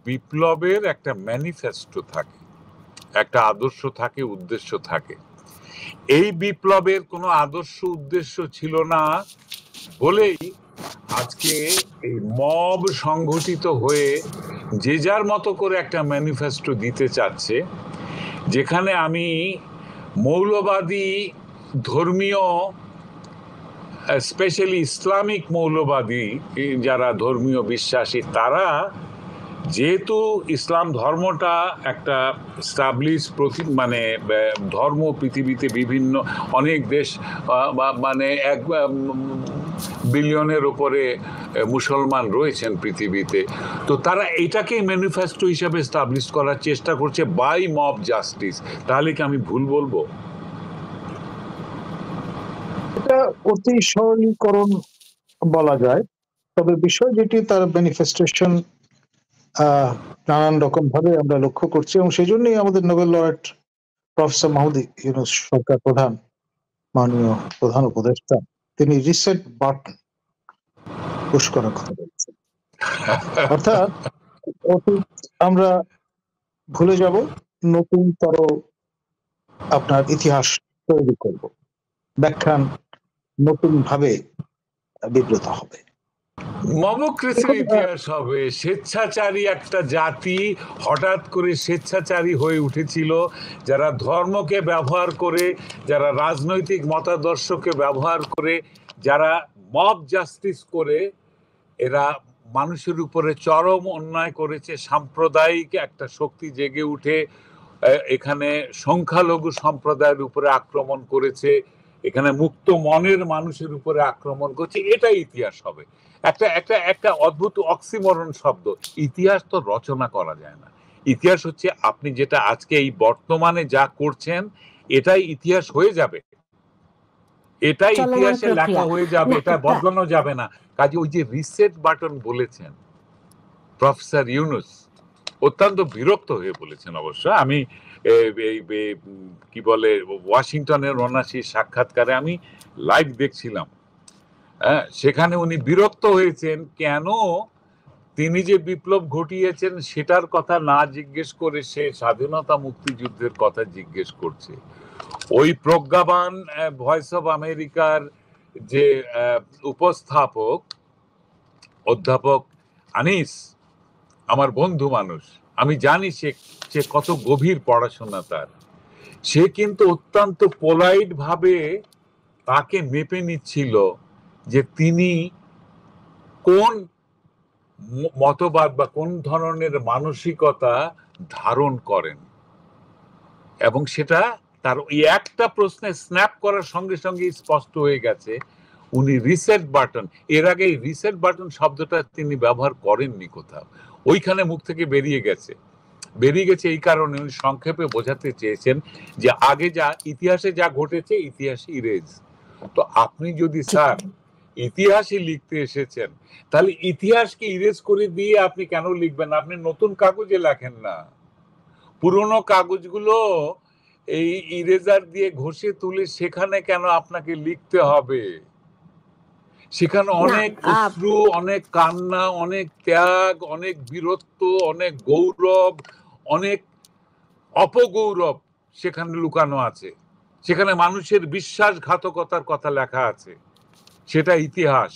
বিপ্লবের একটা ম্যানিফেস্টো থাকে, একটা আদর্শ থাকে, উদ্দেশ্য থাকে। এই বিপ্লবের কোনো আদর্শ উদ্দেশ্য ছিল না বলেই আজকে এই মব সংগঠিত হয়ে যে যার মতো করে একটা ম্যানিফেস্টো দিতে চাচ্ছে, যেখানে আমি মৌলবাদী ধর্মীয়, স্পেশালি ইসলামিক মৌলবাদী যারা ধর্মীয় বিশ্বাসী, তারা যেহেতু ইসলাম ধর্মটা একটা স্টাবলিশ মানে ধর্ম, পৃথিবীতে বিভিন্ন অনেক দেশ, মানে 1 বিলিয়নের উপরে মুসলমান রয়েছেন পৃথিবীতে, তো তারা এটাকেই ম্যানিফেস্টো হিসাবে স্টাবলিশ করার চেষ্টা করছে বাই মব জাস্টিস। তাহলে কি আমি ভুল বলবো? এটা অতি সরলীকরণ বলা যায়, তবে বিষয় যেটি তার ম্যানিফেস্টেশন নানান রকম ভাবে আমরা লক্ষ্য করছি, এবং সেই জন্যই আমাদের Nobel laureate professor Mahmud Yunus সরকার প্রধান, মাননীয় প্রধান উপদেষ্টা, তিনি রিসেট বাটন পুশ করার কথা বলছেন। অর্থাৎ আমরা ভুলে যাব, নতুনতর আপনার ইতিহাস তৈরি করব, ব্যাখ্যান নতুন ভাবে বিব্রত হবে, মবক্রেসির ইতিহাস হবে। স্বেচ্ছাচারী একটা জাতি হঠাৎ করে স্বেচ্ছাচারী হয়ে উঠেছিল, যারা ধর্মকে ব্যবহার করে, যারা রাজনৈতিক মতাদর্শকে ব্যবহার করে, যারা মব জাস্টিস করে এরা মানুষের উপরে চরম অন্যায় করেছে। সাম্প্রদায়িক একটা শক্তি জেগে উঠে এখানে সংখ্যালঘু সম্প্রদায়ের উপরে আক্রমণ করেছে, এখানে মুক্ত মনের মানুষের উপরে আক্রমণ করছে। এটাই ইতিহাস হবে। একটা একটা একটা অদ্ভুত অক্সিমরন শব্দ। ইতিহাস তো রচনা করা যায় না। ইতিহাস হচ্ছে আপনি যেটা আজকে এই বর্তমানে যা করছেন, এটাই ইতিহাস হয়ে যাবে, এটাই ইতিহাসে লেখা হয়ে যাবে, এটা বদলানো যাবে না। কাজে ওই যে রিসেট বাটন বলেছেন প্রফেসর ইউনূস, অত্যন্ত বিরক্ত হয়ে বলেছেন। অবশ্য আমি কি বলে ওয়াশিংটনের ওনার সেই সাক্ষাৎকারে আমি লাইভ দেখছিলাম, সেখানে উনি বিরক্ত হয়েছেন কেন তিনি যে বিপ্লব ঘটিয়েছেন সেটার কথা না জিজ্ঞেস করে সে স্বাধীনতা মুক্তিযুদ্ধের কথা জিজ্ঞেস করছে। ওই প্রজ্ঞাবান ভয়েস অফ আমেরিকার যে উপস্থাপক অধ্যাপক আনিস, আমার বন্ধু মানুষ, আমি জানি সে কত গভীর পড়াশোনা তার, সে কিন্তু অত্যন্ত পোলাইট ভাবে তাকে মেপে নিচ্ছিল যে তিনি কোন মতবাদ বা কোন ধরনের মানসিকতা ধারণ করেন, এবং সেটা তার ওই একটা প্রশ্নে স্ন্যাপ করার সঙ্গে সঙ্গে স্পষ্ট হয়ে গেছে। উনি রিসেট বাটন, এর আগে রিসেট বাটন শব্দটা তিনি ব্যবহার করেননি কোথাও, ওইখানে মুখ থেকে বেরিয়ে গেছে এই কারণে উনি সংক্ষেপে বোঝাতে চেয়েছেন যে আগে যা ইতিহাসে যা ঘটেছে ইতিহাসে ইরেজ। তো আপনি যদি স্যার ইতিহাসই লিখতে এসেছেন, তাহলে ইতিহাসকে ইরেজ করে দিয়ে আপনি কেন লিখবেন? আপনি নতুন কাগজে লেখেন না, পুরনো কাগজগুলো এই ইরেজার দিয়ে ঘষে তুলে সেখানে কেন আপনাকে লিখতে হবে? সেখানে অনেক অশ্রু, অনেক কান্না, অনেক ত্যাগ, অনেক বীরত্ব, অনেক গৌরব, অনেক অপগৌরব সেখানে লুকানো আছে। সেখানে মানুষের বিশ্বাসঘাতকতার কথা লেখা আছে, সেটা ইতিহাস।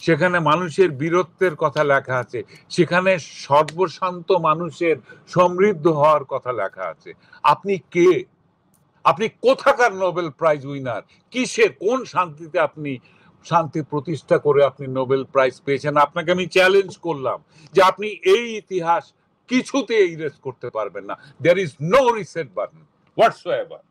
সেখানে মানুষের বীরত্বের কথা লেখা আছে, সেখানে সর্বশান্ত মানুষের সমৃদ্ধ হওয়ার কথা লেখা আছে। আপনি কে? আপনি কোথাকার নোবেল প্রাইজ উইনার? কিসের, কোন শান্তিতে আপনি শান্তি প্রতিষ্ঠা করে আপনি নোবেল প্রাইজ পেয়েছেন? আপনাকে আমি চ্যালেঞ্জ করলাম যে আপনি এই ইতিহাস কিছুতে ইরেজ করতে পারবেন না। There is no reset button হোয়াটসোএভার।